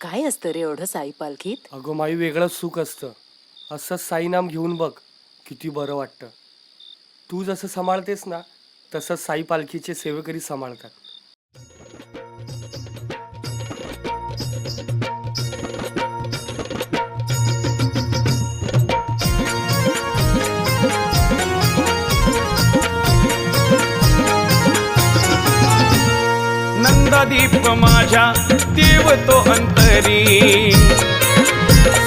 काय असतं रे एवढं साई पालखीत? अगं माई वेगळंच सुख असतं. असं साई नाम घेऊन बघ, किती बरं वाटतं. तू जसं सांभाळतेस ना, तसं साई पालखीचे सेवेकरी सांभाळतात. नंदादीप माझ्या देव तो अंतरी,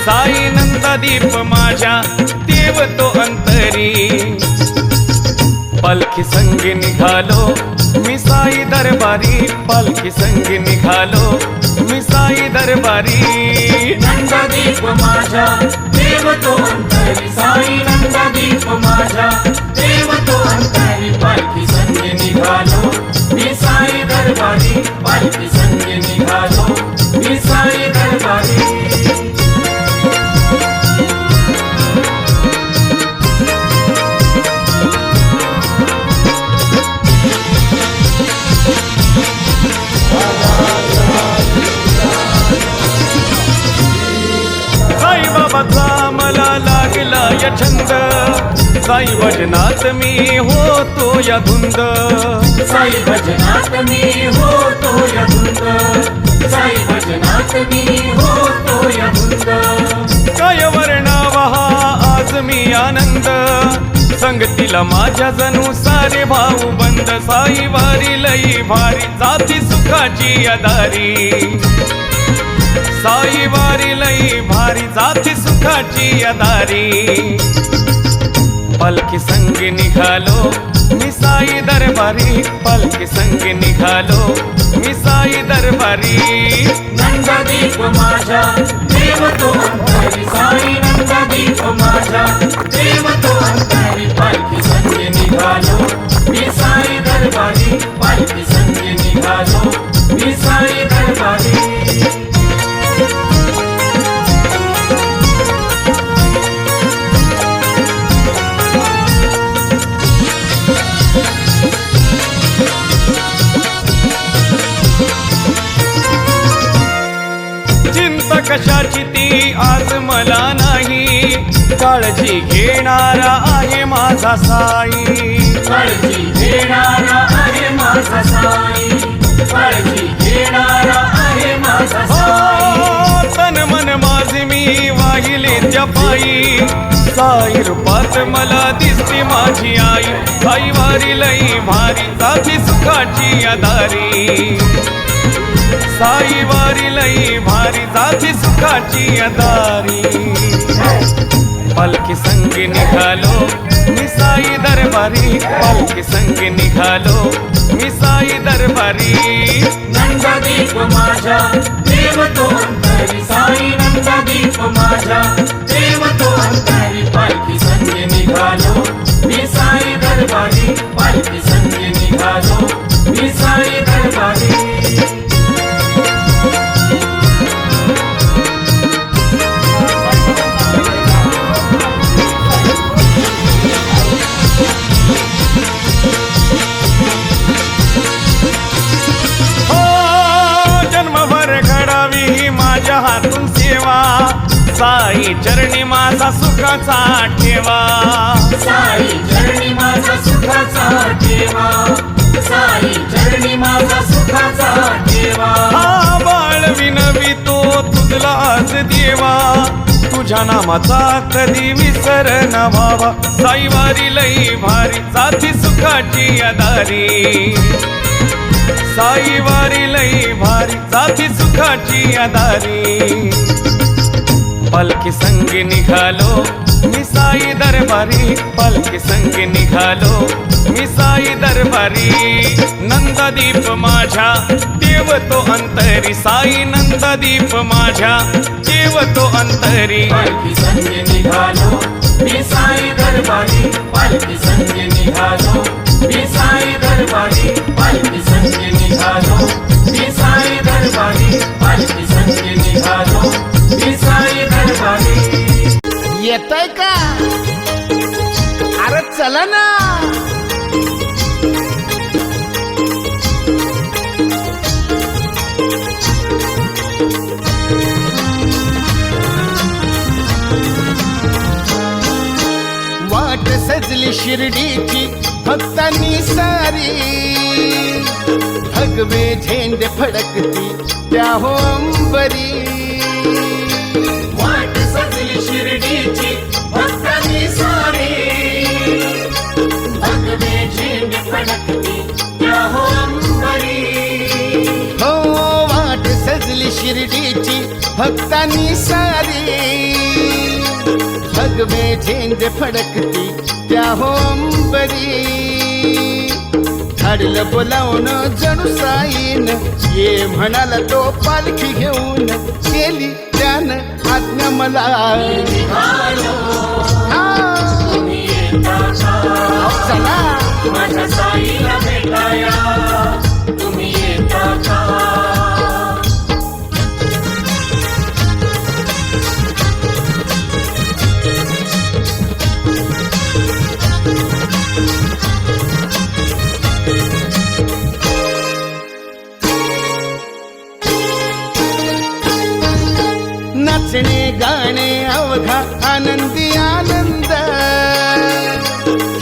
साई नंदादीप माझ्या देव तो अंतरी. पालखी संगी निघालो मी साई दरबारी, पालखी संगी निघालो मी साई दरबारी. नंदादीप माझ्या देव तो अंतरी, साई नंदादीप माझ्या देव तो अंतरी. पालखी संगे निघालो मी साई दरबारी, पालखी संगे निघालो मी साई दरबारी. साईबाबाचा मला लागला या छंद, साई भजनात मी होतो या धुंद. साई भजनात मी होतो या धुंद, साई भजनात मी होतो या धुंद. काय वर्णावा आज मी आनंद, संगतीला माझ्या जणू सारे भाऊ बंद. साई वारी लई भारी जाती सुखाची या दारी, साई वारी लई भारी जाती सुखाची या दारी. पालखी संगी निघालो मी साई दरबारी, पालखी संगी निघालो मी साई दरबारी. नंदादीप माझ्या देव तो अंतरी, साई नंदादीप माझ्या देव तो अंतरी. पालखी संगे निघालो मी साई दरबारी, पालखी संगे निघालो मी साई दरबारी. चिंता कशाची ती आज मला नाही, काळजी घेणारा आहे माझा साई. काळजी घेणारा आहे माझा साई, काळजी घेणारा आहे माझा साई. तन मन माझे मी वाहिले त्या पायी, साई रूपात मला दिसते माझी आई. साई वारी लई भारी जाती सुखाची या दारी, साई वारी लई भारी जाती सुखाची या दारी. पालखी संगी निघालो मी साई दरबारी, पालखी संगी निघालो मी साई दरबारी. नंदादीप माझ्या देव तो अंतरी, साई नंदादीप माझ्या देव तो अंतरी. पालखी संगे निघालो मी साई दरबारी, पालखी संगे निघालो मी साई दरबारी. माझ्या हातून सेवा, साई चरणी माझा सुखाचा ठेवा. साई चरणी माझा सुखाचा ठेवा, साई चरणी माझा सुखाचा ठेवा. हा बाळ विनवी तो तुझला आज देवा, तुझ्या नामाचा कधी विसर न व्हावा. साई वारी लई भारी जाती सुखाची या दारी, साई वारी लई भारी जाती सुखाची या दारी. पालखी संगी निघालो मी साई दरबारी, पालखी संगी निघालो मी साई दरबारी. नंदादीप माझ्या देव तो अंतरी, साई नंदादीप माझ्या देव तो अंतरी. पालखी संगे निघालो मी साई दरबारी, पालखी संगे निघालो मी साई दरबारी, पालखी संगे निघालो मी साई दरबारी, पालखी संगे निघालो मी साई दरबारी. येतय का? अरे चला ना. सजली शिर्डीची भक्तांनी सारी, भगवे झेंडे फडकती त्या हो अंबरी. वाट सजली शिर्डीची भक्तांनी सारी, भगवे झेंडे फडकती त्या हो अंबरी. हो वाट सजली शिर्डीची भक्तांनी सारी, भगवे झेंडे फडकती त्या हो अंबरी. धाडलं बोलावून जणू साईन, ये म्हणाला तो पालखी घेऊन, केली त्यानं आज्ञा मला. निघालो हा, तुम्ही येता का? चला माझ्या साईला भेटाया तुम्ही येता का? नाचणे गाणे अवघा आनंदी आनंद,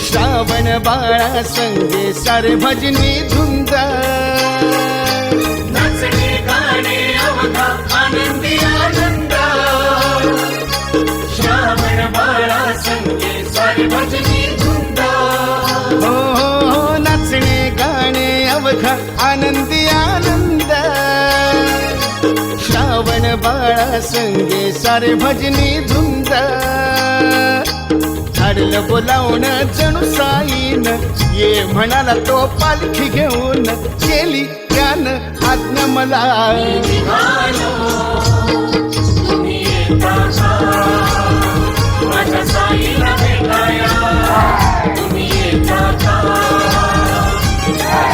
श्रावण बाळा संगे सारे भजनी धुंद. नाचणे गाणे अवघा आनंदी आनंद, श्रावण बाळा संगे सारे भजनी धुंद. हो हो हो, नाचणे गाणे अवघा आनंदी आनंद, श्रावण बाळा संगे सारे भजनी धुंद. धाडलं बोलावून जणू साईन, ये म्हणाला तो पालखी घेऊन, केली त्यानं आज्ञा मला. निघालो तुम्ही येता का? माझ्या साईला भेटाया तुम्ही येता का?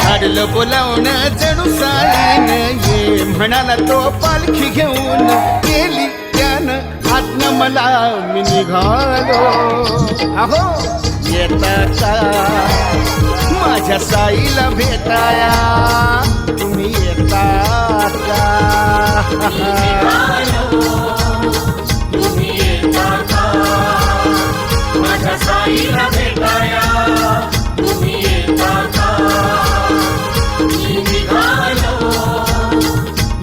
धाडलं बोलावून जणू साईन, ये म्हणाला तो पालखी घेऊन, केली त्यानं आज्ञा मला. मी निघालो अहो येता का? माझ्या साईला भेटाया तुम्ही येता का? निघालो तुम्ही येता का? माझ्या साईला भेटाया तुम्ही येता का? निघालो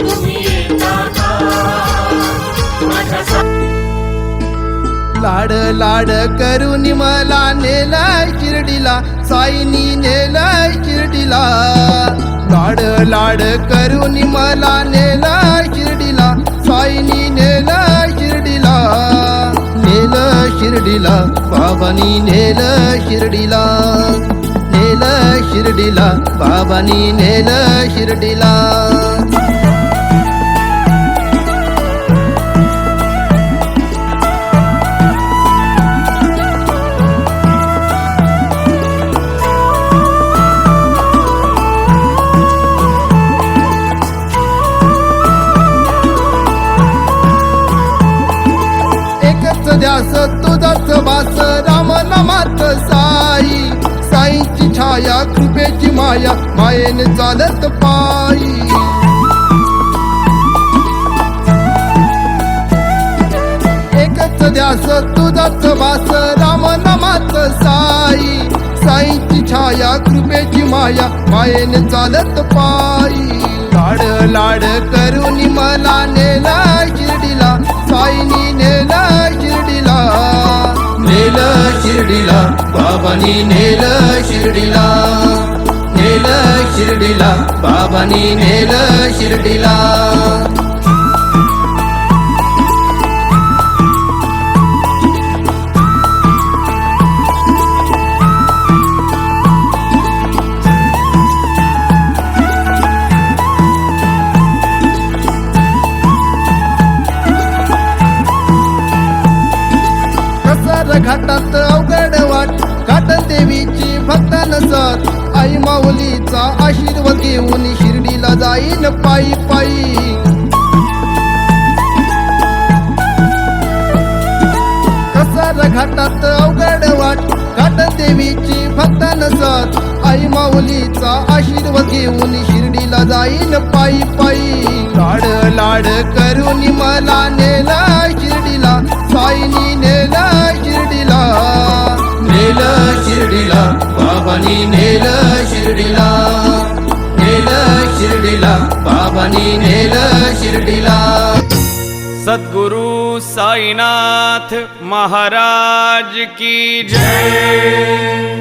तुम्ही येता का? माझ्या लाड लाड करून मला नेलाय शिर्डीला, साईनी नेलाय शिर्डीला. लाड लाड करून मला नेलाय शिर्डीला, साईनी नेलाय शिर्डीला. नेलं शिर्डीला बाबानी, नेलं शिर्डीला. नेलं शिर्डीला बाबानी, नेलं शिर्डीला. ध्यास तुझाच वास राम नामात साई, साईची छाया कृपेची माया, मायेने चालत पायी. एकच ध्यास तुझाच वास राम नामात साई, साईची छाया कृपेची माया, मायेने चालत पायी. लाड लाड करून मला नेलाय शिर्डीला, साईनी नेलाय शिर्डीला. नेलं शिर्डीला बाबानी, नेलं शिर्डीला. नेलं शिर्डीला बाबानी, नेलं शिर्डीला. घाटात अवघड वाट, घाट देवीची भक्तान साथ, आई माऊलीचा आशीर्वाद घेऊन शिर्डीला जाईन पायी पायी. कसार घाटात अवघड वाट, घाट देवीची भक्तान साथ, आई माऊलीचा आशीर्वाद घेऊन शिर्डीला जाईन पायी पायी. लाड लाड करून मला नेलाय शिर्डीला, साईनी नेलाय शिर्डीला. नेलं शिर्डीला बाबांनी नेलं शिर्डीला, नेलं शिर्डीला, बाबांनी नेलं शिर्डीला. सद्गुरु साईनाथ महाराज की जय.